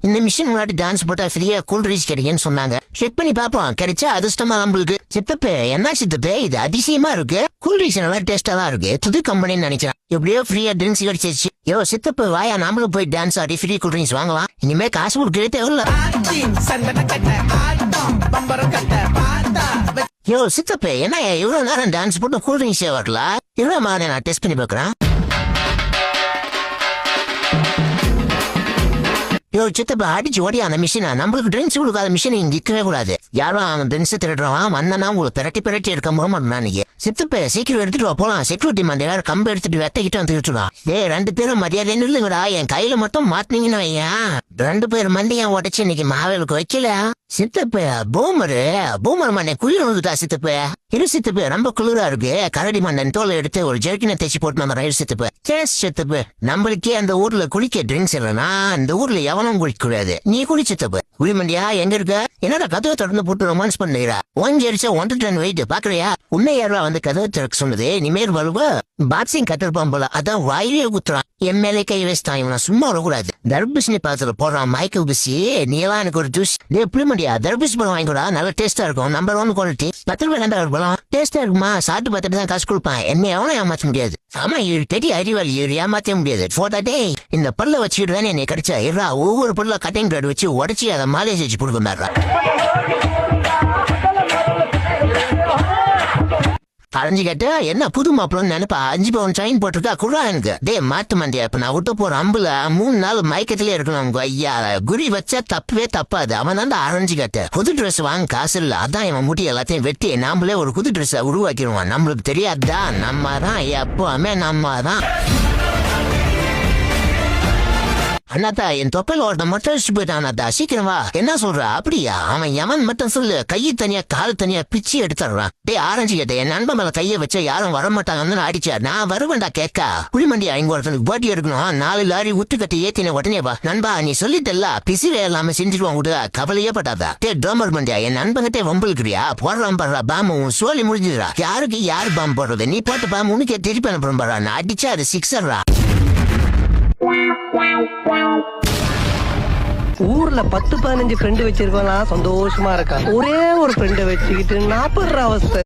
இந்த மிஷின் முன்னாடி டான்ஸ் போட்டா ஃப்ரீயா கூல் ட்ரிங்க்ஸ் கிடைக்குன்னு சொன்னாங்க. செக் பண்ணி பாப்போம், கிடைச்சா அதிர்ஷ்டமா நம்மளுக்கு. சித்தப்பு என்ன சித்தப்பு இது அதிசயமா இருக்கு, கூல் ட்ரிங்க்ஸ் நல்லா டேஸ்டா தான் இருக்கு, புது கம்பெனின்னு நினைச்சேன். எப்படியோ ஃப்ரீயா ட்ரிங்க்ஸ் கிடைச்சிருச்சு. யோ சித்தப்பு வாயா, நாமளும் போய் டான்ஸ் ஆடி ஃப்ரீ கூல் ட்ரிங்க்ஸ் வாங்கலாம். இனிமே காசு கொடுக்கவே தேவையில்ல. யோ சித்தப்பு என்ன இவ்வளவு நேரம் டான்ஸ் போட்டு கூல் ட்ரிங்க்ஸே வரல, இவ்வளவு மாதிரி நான் டெஸ்ட் பண்ணி பாக்குறேன். யோ சித்தப்பா அடிச்சு ஓடி அந்த மிஷினை, நம்மளுக்கு ட்ரிங்க்ஸ் கொடுக்காத மிஷினை இங்க இருக்கவே கூடாது. யாரும் அவங்க ட்ரிங்க்ஸ் திருடுறவன் வந்தனா உங்களுக்கு பிரட்டி இருக்க போக சித்தப்ப சீக்கிரம் எடுத்துட்டு வா போலாம். செக்யூரிட்டி மந்த யாரும் கம்பு எடுத்துட்டு வெட்டிக்கிட்டு வந்து வச்சுலாம். ரெண்டு பேரும் மரியாதை இல்லைங்கடா, என் கையில மட்டும் மாட்டினீங்கன்னு வையா, 2 பேர் மண்டையா உடச்சு இன்னைக்கு மாவேலுக்கு வைக்கல. சித்தப்ப பூமர் மண்ணை குளிர் வந்துட்டா சித்தப்ப. இரு சித்தப்பு ரொம்ப குளிரா இருக்கு, கரடி மண்ணன் தோலை எடுத்து ஒரு ஜெர்கினை தைச்சு போட்டு நம்ம ரயில் சித்தப்பு. சித்தப்பு நம்மளுக்கே அந்த ஊர்ல குளிக்க ட்ரிங்க்ஸ் இல்லைன்னா அந்த ஊர்ல எவனும் குளிக்க கூடாது. நீ குளி சித்தப்பு. குளிமண்டியா எங்க இருக்க? என்னடா கதவை தொடர்ந்து போட்டு ரொமான்ஸ் பண்ணுறா? 1 டன் வெயிட் பாக்குறியா? உன்னை யாரா வந்து கதவை திறக்க சொன்னது? இனிமேல் வருவா பாக்ஸிங் கட்டிருப்பான் போல, அதான் வாயிலே குத்துறான். என் மேலே கை வச்சுட்டான். இவனை சும்மா வரக்கூடாது. தர்பூசணி பாத்திர போடுறான் மைக்கேல் பிசி. நீ எல்லாம் எனக்கு ஒரு ஜூஸ் புளிமண்டியா தர்பூசணி பழம் வாங்கிக்கூடா, நல்லா டேஸ்டா இருக்கும். Number 1 quality. 10 ரூபாய் தான் பழம், டேஸ்டா இருக்குமா? சாப்பிட்டு பார்த்துட்டு தான் காசு கொடுப்பான். என்ன எவனும் ஏமாற்ற முடியாது. ஆமா இவரு பெரிய அறிவாளி, இவரு ஏமாத்த முடியாது. போட்டா டே இந்த பல்ல வச்சுட்டு தானே என்னை கிடைச்சா இருறா, ஒவ்வொரு பல்ல கட்டிங் பிளேட் வச்சு உடச்சி அதை மாலேஜ் வச்சு கொடுக்க மாட்டா. அரைஞ்சு கேட்ட என்ன புது மாப்பிளன்னு நினைப்பா. 5 பவுன் செயின் போட்டுருக்கா குழா எனக்கு. டே மாட்டு மண்டியா, இப்ப நான் விட்டு போற அம்புல 3 நாள் மயக்கத்திலே இருக்கணும். ஐயா குறி வச்சா தப்பவே தப்பாது. அவன் தான் அரைஞ்சு கேட்ட. புது ட்ரெஸ் வாங்க காசு இல்ல, அதான் இவன் முட்டி எல்லாத்தையும் வெட்டி நாமளே ஒரு புது ட்ரெஸ் உருவாக்கிடுவான். நம்மளுக்கு தெரியாதுதான், நம்ம தான் எப்பவுமே நம்ம தான். அண்ணாத்தா என் தொப்பையில் ஒருத்த மட்டும் வச்சுட்டு போயிட்டான். அண்ணாத்தா சீக்கிரம் வா. என்ன சொல்ற? அப்படியா? அவன் எவன் மட்டும் சொல்லு, கையை தனியா கால் தனியா பிச்சு எடுத்துடுறான். டே ஆரஞ்சு கேட்ட, என் நண்பன் மேல கையை வச்சா யாரும் வரமாட்டாங்கன்னு அடிச்சா. நான் வருவேன்டா கேட்கா. புளிமண்டியா இங்க ஒருத்தனுக்கு போட்டி எடுக்கணும். 4 லாரி விட்டு கட்டி ஏத்தின உடனே வா. நண்பா நீ சொல்லிட்டல்ல, பிசிவே எல்லாமே செஞ்சுருவான் விடு, கவலையே பட்டாதா. டே டோமர் மண்டியா, என் நண்பன்கிட்டே வம்புலுக்குறியா? போடுறான் பாடுறா பாம்பு, உன் சோழி முடிஞ்சுதுரா. யாருக்கு யாரு பாம்பு போடுறது? நீ போட்டு பாம்பு உனக்கே திருப்பி அனுப்புறேன் பாடுறா. நான் அடிச்சா அது 6ரா. ஊர்ல 10-15 ஃப்ரெண்டு வச்சிருக்கோம்னா சந்தோஷமா இருக்கா. ஒரே ஒரு ஃப்ரெண்டை வச்சுக்கிட்டு 40 அவஸ்தை.